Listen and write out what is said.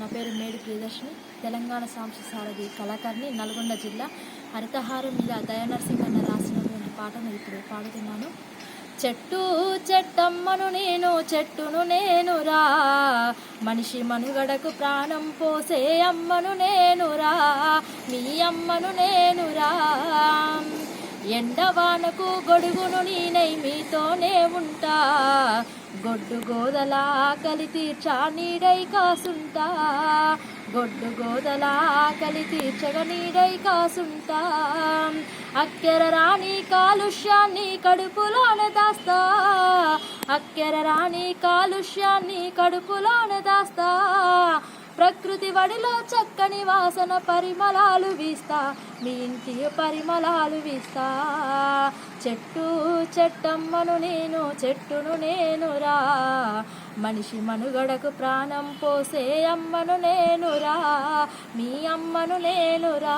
నా పేరు మేడి ప్రియదర్శిని, తెలంగాణ సాంస్కృతిక కళాకారిణి, నల్గొండ జిల్లా. హరితహారం మీద దయానరసింహన్న రాసినటువంటి పాటను ఇప్పుడు పాడుతున్నాను. చెట్టు చెట్టమ్మను నేను, చెట్టును నేనురా, మనిషి మనుగడకు ప్రాణం పోసే అమ్మను నేనురా, మీ అమ్మను నేనురా. ఎండవానకు గొడుగును నేనై మీతోనే ఉంటా, గొడ్డు గోదలా ఆకలి తీర్చా నీడై కాసుంటా, గొడ్డు గోదలా ఆకలి తీర్చగా నీడై కాసుంటా. అక్కెర రాణి కాలుష్యాన్ని కడుపులోనే దాస్తా, అక్కెర రాణి కాలుష్యాన్ని కడుపులోనే దాస్తా. ప్రకృతి వడిలో చక్కని వాసన పరిమళాలు వీస్తా, మీ ఇంటి పరిమళాలు వీస్తా. చెట్టు చెట్టమ్మను నేను, చెట్టును నేనురా, మనిషి మనుగడకు ప్రాణం పోసే అమ్మను నేనురా, మీ అమ్మను నేనురా.